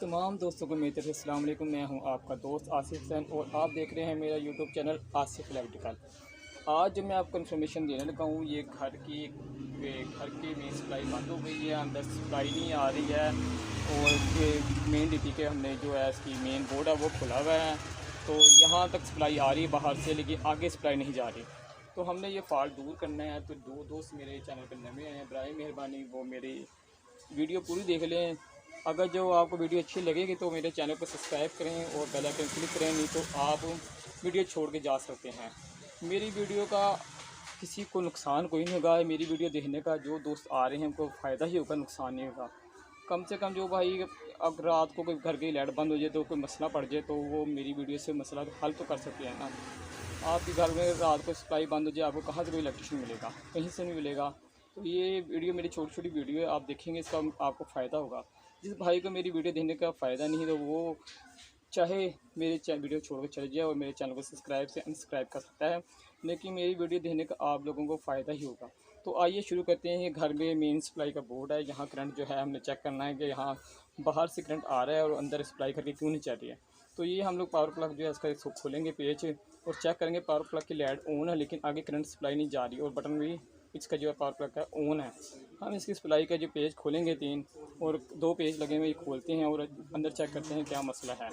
तमाम दोस्तों को मेरी तरफ से अस्सलाम वालेकुम। मैं हूं आपका दोस्त आसिफ हुसैन और आप देख रहे हैं मेरा यूट्यूब चैनल आसिफ इलेक्ट्रिकल। आज जो मैं आपको इन्फॉर्मेशन देने लगा हूं, ये घर की मेन सप्लाई बंद हो गई है, अंदर सप्लाई नहीं आ रही है और मेन डीपी के हमने जो है इसकी मेन बोर्ड है वो खुला हुआ है, तो यहाँ तक सप्लाई आ रही है बाहर से, लेकिन आगे सप्लाई नहीं जा रही। तो हमने ये फॉल्ट दूर करना है। तो दो दोस्त मेरे चैनल पर नए हैं, बराए मेहरबानी वो मेरी वीडियो पूरी देख लें। अगर जो आपको वीडियो अच्छी लगेगी तो मेरे चैनल को सब्सक्राइब करें और बेल आइकन क्लिक करें, नहीं तो आप वीडियो छोड़ के जा सकते हैं। मेरी वीडियो का किसी को नुकसान कोई नहीं होगा। मेरी वीडियो देखने का जो दोस्त आ रहे हैं उनको फ़ायदा ही होगा, नुकसान नहीं होगा। कम से कम जो भाई अगर रात को कोई घर की लाइट बंद हो जाए तो कोई मसला पड़ जाए तो वो मेरी वीडियो से मसला हल तो कर सकते हैं ना। आपके घर में रात को सप्लाई बंद हो जाए, आपको कहाँ से कोई इलेक्ट्रिशियन मिलेगा? कहीं से नहीं मिलेगा। तो ये वीडियो मेरी छोटी छोटी वीडियो है, आप देखेंगे इसका आपको फ़ायदा होगा। जिस भाई को मेरी वीडियो देखने का फ़ायदा नहीं तो वो चाहे मेरे वीडियो छोड़ कर चले जाए और मेरे चैनल को सब्सक्राइब से अनसब्सक्राइब कर सकता है, लेकिन मेरी वीडियो देखने का आप लोगों को फ़ायदा ही होगा। तो आइए शुरू करते हैं। ये घर में मेन सप्लाई का बोर्ड है, यहाँ करंट जो है हमने चेक करना है कि यहाँ बाहर से करंट आ रहा है और अंदर सप्लाई करके क्यों नहीं चल रही है। तो ये हम लोग पावर प्लग जो है इसका खोलेंगे पेज और चेक करेंगे पावर प्लग की लाइट ऑन है, लेकिन आगे करंट सप्लाई नहीं जा रही और बटन भी इसका जो है पावर प्लग का ऑन है। हम इसकी सप्लाई का जो पेज खोलेंगे 3 और 2 पेज लगे हुए खोलते हैं और अंदर चेक करते हैं क्या मसला है।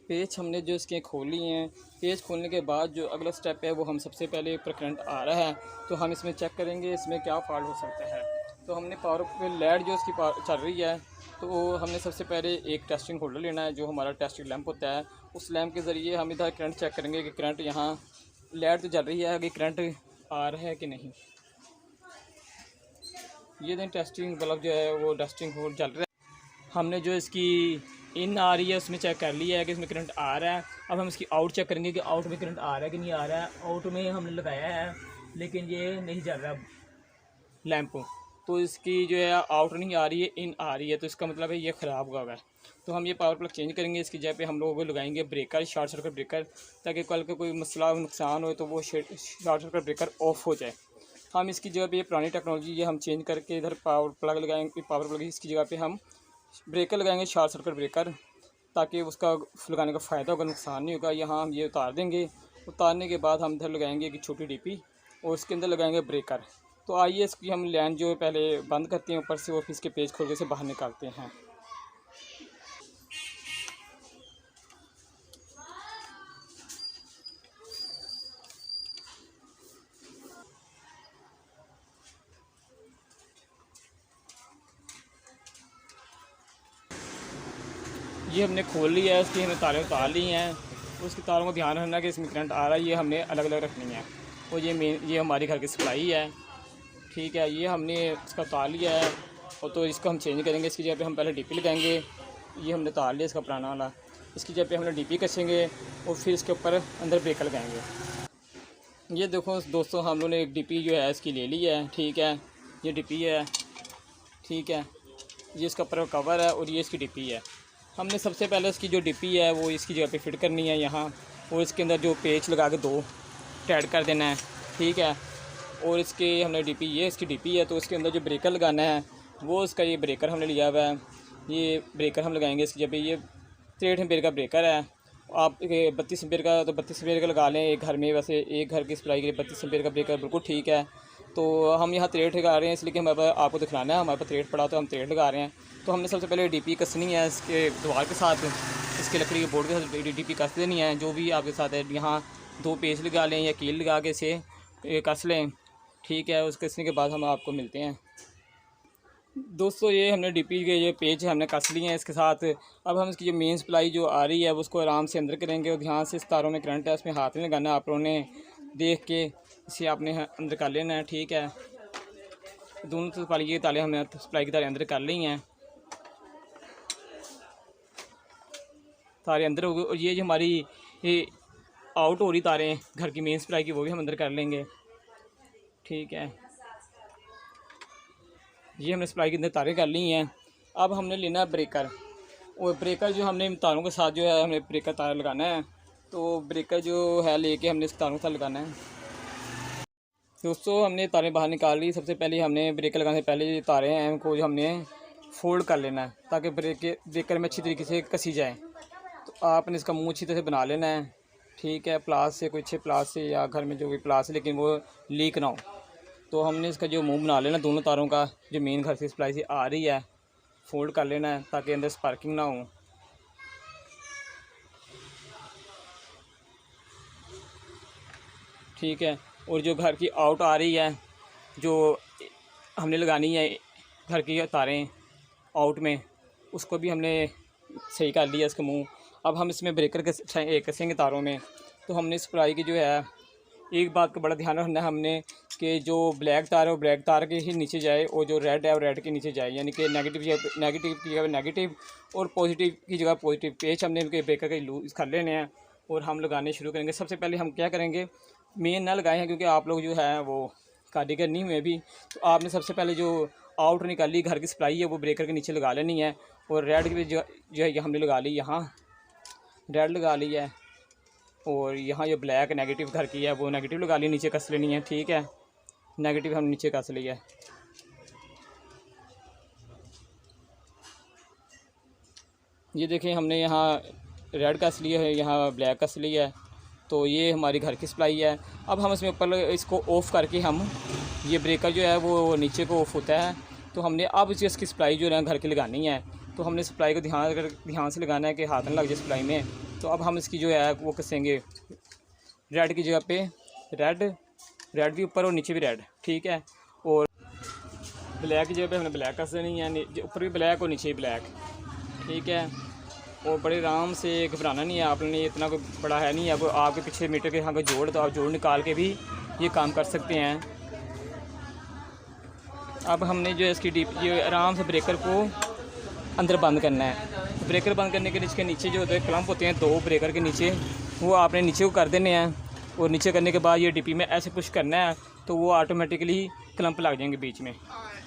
पेज हमने जो इसके खोली हैं, पेज खोलने के बाद जो अगला स्टेप है वो हम सबसे पहले ऊपर करंट आ रहा है तो हम इसमें चेक करेंगे इसमें क्या फॉल्ट हो सकता है। तो हमने पावर पे लाइट जो इसकी चल रही है, तो हमने सबसे पहले एक टेस्टिंग होल्डर लेना है जो हमारा टेस्टिंग लैंप होता है। उस लैंप के ज़रिए हम इधर करंट चेक करेंगे कि करंट यहाँ लाइट तो चल रही है कि करंट आ रहा है कि नहीं। ये दिन टेस्टिंग बल्ब जो है वो टेस्टिंग होल्ड चल रहा है। हमने जो इसकी इन आ रही है उसमें चेक कर लिया है कि इसमें करंट आ रहा है। अब हम इसकी आउट चेक करेंगे कि आउट में करंट आ रहा है कि नहीं आ रहा है। आउट में हमने लगाया है लेकिन ये नहीं चल रहा लैंप, तो इसकी जो है आउट नहीं आ रही है, इन आ रही है, तो इसका मतलब है ये ख़राब हुआ है। तो हम ये पावर प्लग चेंज करेंगे। इसकी जगह पे हम लोगों को लगाएंगे ब्रेकर, शॉर्ट सर्किट ब्रेकर, ताकि कल का कोई मसला नुकसान हो तो वो शॉर्ट सर्किट ब्रेकर ऑफ हो जाए। हम इसकी जगह पे ये पुरानी टेक्नोलॉजी ये हम चेंज करके इधर पावर प्लग लगाएंगे। पावर प्लग इसकी जगह पे हम ब्रेकर लगाएंगे, शॉर्ट सर्किट ब्रेकर, ताकि उसका लगाने का फ़ायदा होगा, नुकसान नहीं होगा। यहाँ हम ये उतार देंगे। उतारने के बाद हम इधर लगाएंगे कि छोटी डीपी और उसके अंदर लगाएंगे ब्रेकर। तो आइए इसकी हम लाइन जो पहले बंद करते हैं ऊपर से और फिर इसके पेज खोल के से बाहर निकालते हैं। ये हमने खोल लिया है, इसकी हमने तारें उतार ली हैं। उसकी तारों को ध्यान रखना कि इसमें करंट आ रहा है, ये हमने अलग अलग रखनी है। और ये हमारी घर की सप्लाई है, ठीक है। ये हमने इसका उतार लिया है और तो इसको हम चेंज करेंगे। इसकी जगह पे हम पहले डीपी लगाएंगे। ये हमने उतार लिया इसका पुराना वाला। इसकी जगह पे हमने डीपी कसेंगे और फिर इसके ऊपर अंदर ब्रेकर लगाएंगे। ये देखो दोस्तों, हम लोगों ने एक डीपी जो है इसकी ले ली है, ठीक है। ये डीपी है, ठीक है। ये इसका ऊपर कवर है और ये इसकी डीपी है। हमने सबसे पहले इसकी जो डीपी है वो इसकी जगह पे फिट करनी है यहाँ, और इसके अंदर जो पेच लगा के 2 टाइट कर देना है, ठीक है। और इसके हमने डीपी, ये इसकी डीपी है, तो इसके अंदर जो ब्रेकर लगाना है वो इसका ये ब्रेकर हमने लिया हुआ है। ये ब्रेकर हम लगाएंगे इसकी जगह पे। ये 63 एम्पेयर का ब्रेकर है। आप 32 एम्पेयर का तो 32 एम्पेयर का लगा लें एक घर में। वैसे एक घर की सप्लाई के लिए 32 एम्पेयर का ब्रेकर बिल्कुल ठीक है। तो हम यहाँ 63 लगा रहे हैं इसलिए कि हमारे पास आपको दिखलाना है, हमारे पास 63 पड़ा तो हम 63 लगा रहे हैं। तो हमने सबसे पहले डीपी कसनी है इसके दीवार के साथ, इसके लकड़ी के बोर्ड के साथ डीपी कस देनी है। जो भी आपके साथ है यहाँ 2 पेच लगा लें या कील लगा के इसे कस लें, ठीक है। उस कसने के बाद हम आपको मिलते हैं। दोस्तों ये हमने डीपी के ये पेज हमने कस लिए हैं इसके साथ। अब हम इसकी जो मेन सप्लाई जो आ रही है वो उसको आराम से अंदर करेंगे और ध्यान से इस तारों में करंट है, उसमें हाथ नहीं लगाना। आप लोगों ने देख के इसे आपने अंदर कर लेना है, ठीक है। दोनों सप्लाई के ताले हमने सप्लाई की तारे अंदर कर ली हैं, तारे अंदर हो गए। और ये जो हमारी ये आउट हो रही तारें घर की मेन सप्लाई की वो भी हम अंदर कर लेंगे, ठीक है। ये हमने सप्लाई के अंदर तारें कर ली हैं। अब हमने लेना है ब्रेकर, और ब्रेकर जो हमने तारों के साथ जो है हमने ब्रेकर तार लगाना है। तो ब्रेकर जो है लेके हमने इस तारों के साथ लगाना है। दोस्तों हमने तारें बाहर निकाल ली। सबसे पहले हमने ब्रेकर लगाने से पहले ये तारें हैं इनको जो हमने फोल्ड कर लेना है ताकि ब्रेकर में अच्छी तरीके से कसी जाए। तो आपने इसका मुंह अच्छी तरह से बना लेना है, ठीक है, प्लास से, कोई अच्छे प्लास से या घर में जो भी प्लास है लेकिन वो लीक ना हो। तो हमने इसका जो मुंह बना लेना दोनों तारों का, जो मेन घर से सप्लाई से आ रही है, फोल्ड कर लेना है ताकि अंदर स्पार्किंग ना हो। ठीक है। और जो घर की आउट आ रही है, जो हमने लगानी है घर की तारें आउट में, उसको भी हमने सही कर लिया इसका मुंह। अब हम इसमें ब्रेकर कसेंगे तारों में। तो हमने सप्लाई की जो है, एक बात का बड़ा ध्यान रखना है हमने कि जो ब्लैक तार है वो ब्लैक तार के ही नीचे जाए और जो रेड है वो रेड के नीचे जाए, यानी कि नेगेटिव की जगह नेगेटिव और पॉजिटिव की जगह पॉजिटिव पेच हमने इनके ब्रेकर के यूज़ कर लेने हैं और हम लगाने शुरू करेंगे। सबसे पहले हम क्या करेंगे, मेन ना लगाए हैं क्योंकि आप लोग जो है वो कारीगर नहीं हुए भी, तो आपने सबसे पहले जो आउट निकाली घर की सप्लाई है वो ब्रेकर के नीचे लगा लेनी है। और रेड की जो है हमने लगा ली, यहाँ रेड लगा ली है, और यहाँ जो ब्लैक नेगेटिव घर की है वो नेगेटिव लगा ली, नीचे कस लेनी है। ठीक है, नेगेटिव हम नीचे कस ली है। ये देखें हमने यहाँ रेड कस लिया है, यहाँ ब्लैक कस लिया है। तो ये हमारी घर की सप्लाई है। अब हम इसमें ऊपर इसको ऑफ़ करके हम ये ब्रेकर जो है वो नीचे को ऑफ होता है। तो हमने अब इसकी सप्लाई जो है घर की लगानी है। तो हमने सप्लाई को ध्यान से लगाना है कि हाथ न लग जाए सप्लाई में। तो अब हम इसकी जो है वो कसेंगे रेड की जगह पे रेड भी ऊपर और नीचे भी रेड, ठीक है। और ब्लैक की जगह पे हमने ब्लैक कस देनी है, ऊपर भी ब्लैक और नीचे भी ब्लैक, ठीक है। और बड़े आराम से, घबराना नहीं है आपने, इतना कोई बड़ा है नहीं है। अब आपके पीछे मीटर के यहाँ कोई जोड़, तो आप जोड़ निकाल के भी ये काम कर सकते हैं। अब हमने जो है इसकी ये आराम से ब्रेकर को अंदर बंद करना है। ब्रेकर बंद करने के लिए इसके नीचे जो होते हैं क्लम्प होते हैं दो ब्रेकर के नीचे, वो आपने नीचे को कर देने हैं। और नीचे करने के बाद ये डीपी में ऐसे पुश करना है तो वो ऑटोमेटिकली क्लम्प लग जाएंगे बीच में।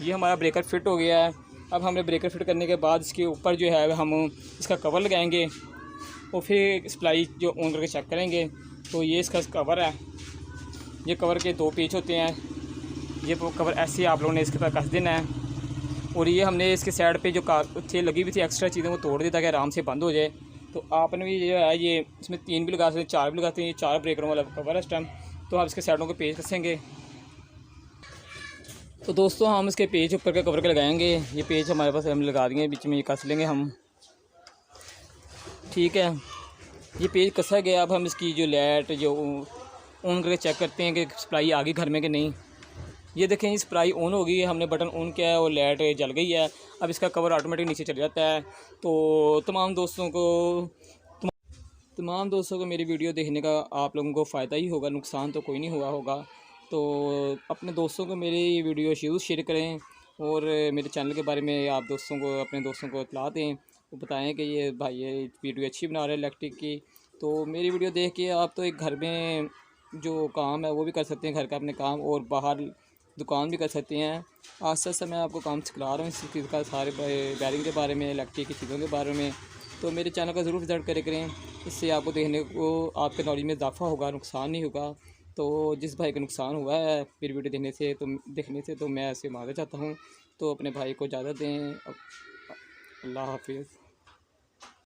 ये हमारा ब्रेकर फिट हो गया है। अब हमने ब्रेकर फिट करने के बाद इसके ऊपर जो है हम इसका कवर लगाएंगे और फिर सप्लाई जो ऑन करके चेक करेंगे। तो ये इसका कवर है, ये कवर के दो पेच होते हैं, ये कवर ऐसे आप लोगों ने इसके पास कस देना है। और ये हमने इसके साइड पे जो थे लगी हुई थी एक्स्ट्रा चीज़ें वो तोड़ दी ताकि आराम से बंद हो जाए। तो आपने भी जो है ये इसमें 3 भी लगा सकते हैं, 4 भी लगाते हैं। ये 4 ब्रेकरों वाला कवर है इस टाइम। तो हम इसके साइडों के पेज कसेंगे। तो दोस्तों हम इसके पेज ऊपर के कवर के लगाएंगे। ये पेज हमारे पास हम लगा देंगे, बीच में ये कस लेंगे हम, ठीक है। ये पेज कसा गया। अब हम इसकी जो लाइट जो ऑन करके चेक करते हैं कि सप्लाई आ गई घर में कि नहीं। ये देखें ये सप्लाई ऑन हो गई है, हमने बटन ऑन किया है और लाइट जल गई है। अब इसका कवर ऑटोमेटिक नीचे चल जाता है। तो तमाम दोस्तों को मेरी वीडियो देखने का आप लोगों को फ़ायदा ही होगा, नुकसान तो कोई नहीं हुआ होगा। तो अपने दोस्तों को मेरी वीडियो ज़रूर शेयर करें और मेरे चैनल के बारे में आप अपने दोस्तों को इत्तला दें, वो बताएं कि ये भाई ये वीडियो अच्छी बना रहे हैं इलेक्ट्रिक की। तो मेरी वीडियो देख के आप तो एक घर में जो काम है वो भी कर सकते हैं, घर का अपने काम, और बाहर दुकान भी कर सकते हैं। आस्ते आस्ते मैं आपको काम सिखा रहा हूँ इस चीज़ का, सारे वायरिंग के बारे में, इलेक्ट्रिक की चीज़ों के बारे में। तो मेरे चैनल का ज़रूर विज़िट करें, इससे आपको देखने को आपके नॉलेज में इजाफा होगा, नुकसान नहीं होगा। तो जिस भाई का नुकसान हुआ है मेरी वीडियो देखने से तो मैं ऐसे माफ़ी चाहता हूँ। तो अपने भाई को इजाज़त दें। अल्लाह हाफिज़।